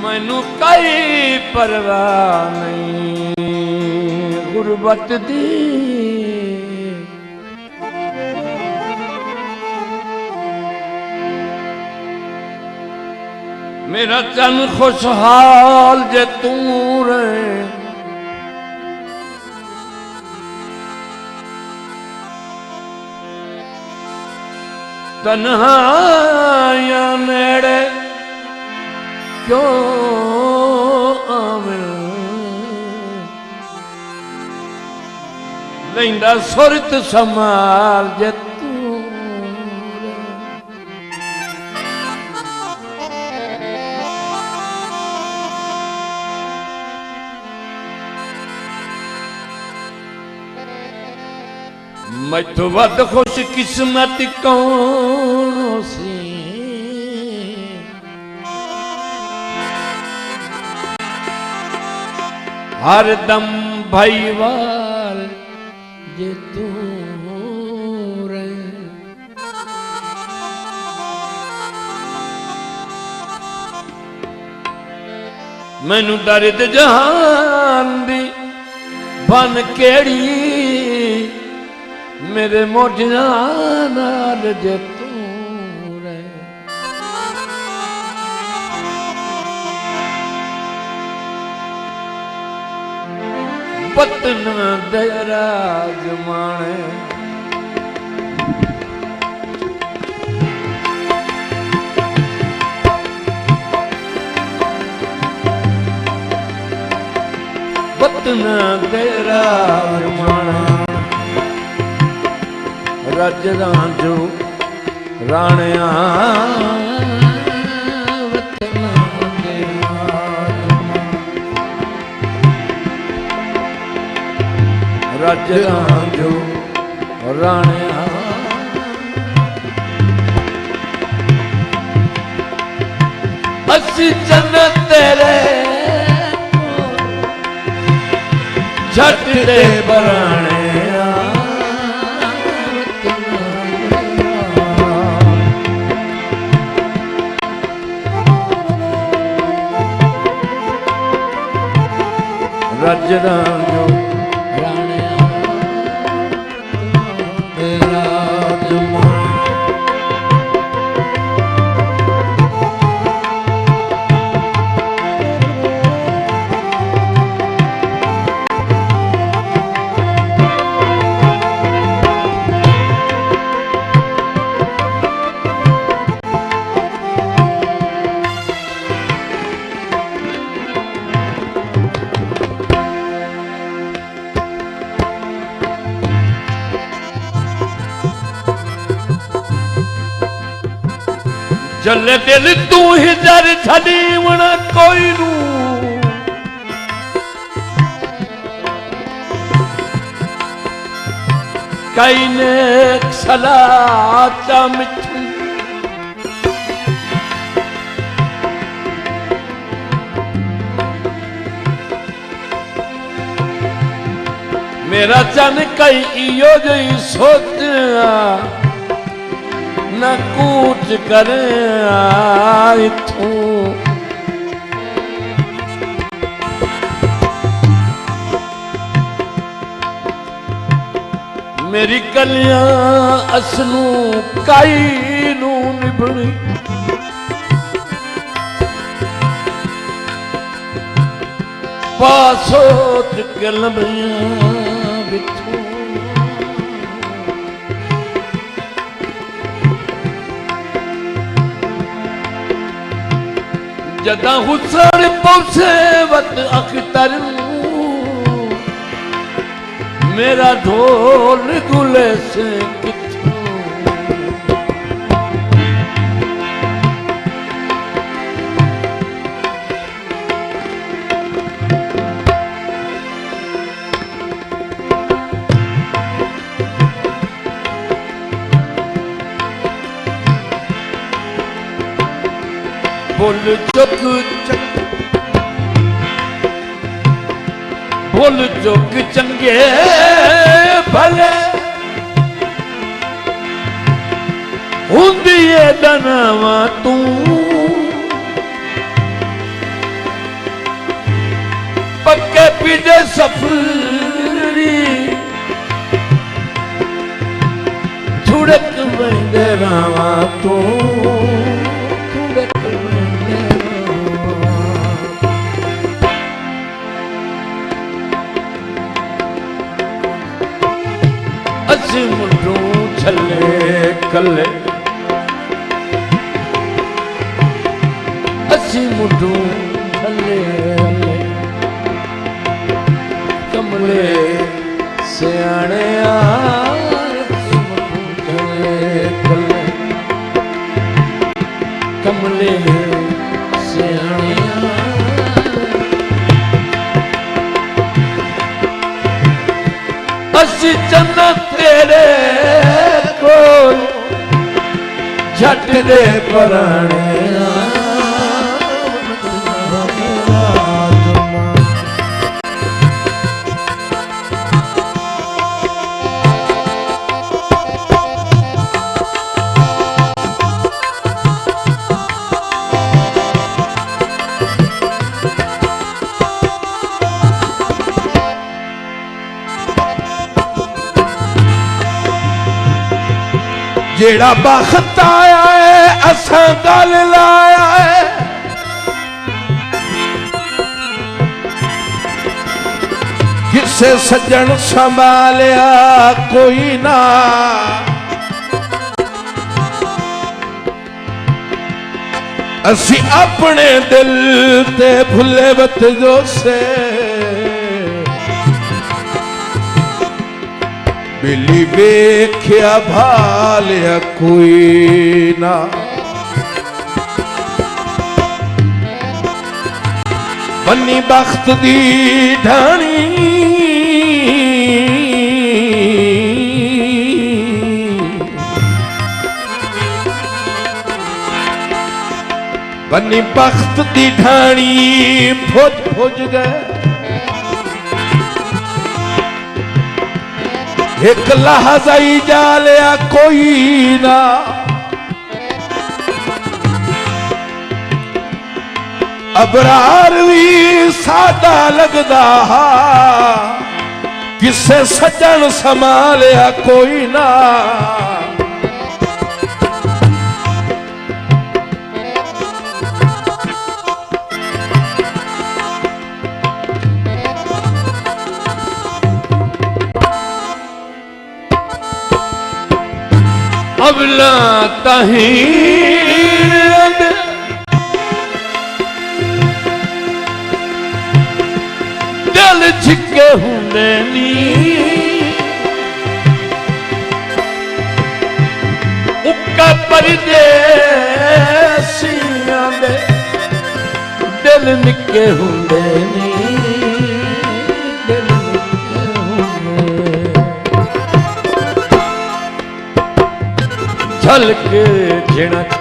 मैनू कई परवाह नहीं गुरबत दी। मेरा चन खुशहाल जे तू रहे, तन्हाइयां नेड़े क्यों आवे, लैंदा सुरत संभाल जे तू मैं तो वध खुश किस्मत कौन सी, हर दम भाईवाल जे तू रहे। मैनू दर्द जहान दी बन केड़ी, मेरे मोढियां नाल जे तू रहे। वतन दे राज माणे, वतन दे राज माणे, रज रांझो राणिया वतन दे रज रांझो राणिया। असी जन्नत तेरे झट दे बराणे, रज रांझो राणिया राज माणे। जल दिल तू ही जर छड़ी वना कोई नू, कई ने सलाह चा मिठू, मेरा चन कई इयो जई सोचा न कूच कर इथों। मेरी कलियां असनू काई नू निभनी, पासोच के लंबियां बिथों। जदा हुसैन पहुंचे वत अख्तर, मेरा ढोल गुले से किथों। बोल जोग चंगे भले हुंदी दनावा तू, के पीछे सफरी थुड़क में रावा तू थुड़क में असी मुंडू छले कले असी मुंडू छले कमले सियाणे कमले सियाणे असी चंद तेरे कोल झट दे पराणे जेड़ा बख्त आया है असा गल लाया है किसे सज्जन संभालिया कोई ना असी अपने दिल ते भुले बत जो से बिली वेख्या भालिया कोई ना बनी बख्त दी ढाणी बनी बख्त दी ढाणी फुज फुज गए एक लहजा ही जालिया कोई ना अबरार भी सादा लगदा किसे सज्जन संभालिया कोई ना अबला ताहीं दिल छिके हुंदे नी उक्का परदेसियां दे दिल निके हुंदे नी झलक झिणक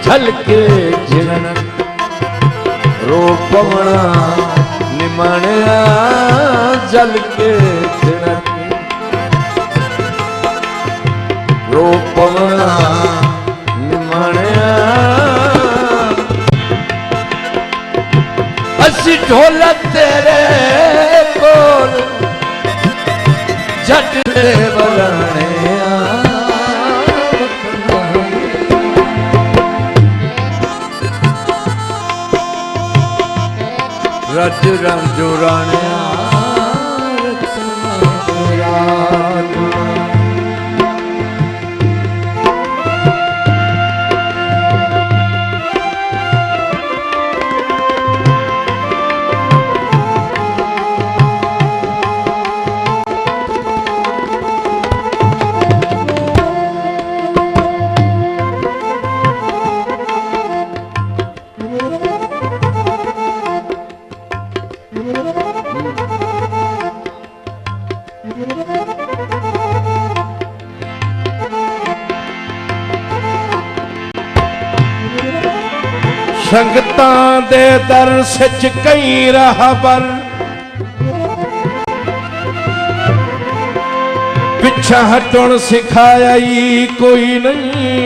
झलक झिणक रूपमणा निमणिया झलक झिणक रूपमणा निमणिया असी ढोलक तेरे कोल झट दे बलाने रज रंजुराने संगतां दे दर सच कई रहबर पिछा हटण सिखाया ही कोई नहीं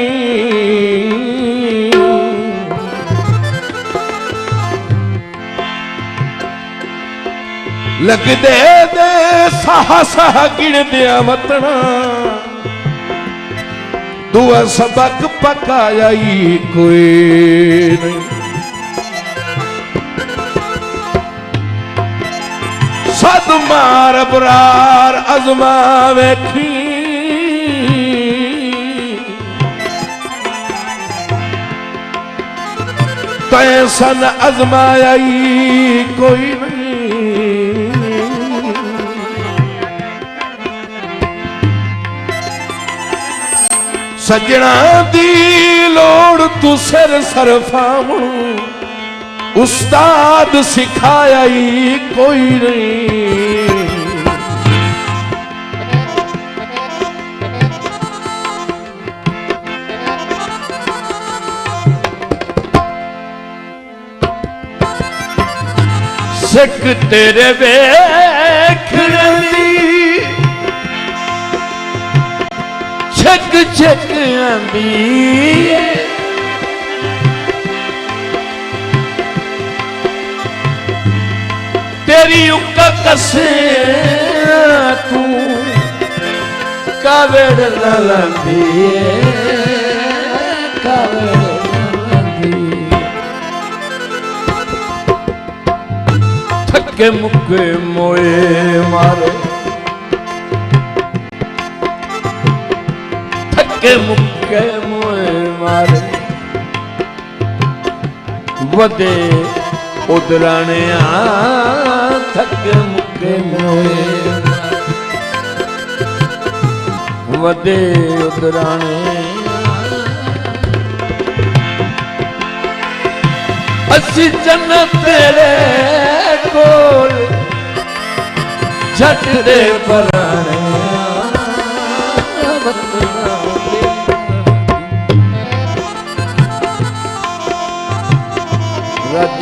लगदे दे साह साह गिणदिया मतना दुआ सबक पकाया ही कोई नहीं। सद मार बरार अजमा वेखी तैसन अजमाया ही कोई नहीं। सजना दी लोड़ तू सिर सरफावू उस्ताद सिखाया ही कोई नहीं। सिख तेरे वेखण दी छक छक आंदी तेरी उक्का कसे तू कावड़ न लंदी कावड़ थके मुके मोए मारे थके मुके मोए मारे वदे उदराने थके मुके मोए वदे उदराने असी जन्नत तेरे कोल झट दे पराने रज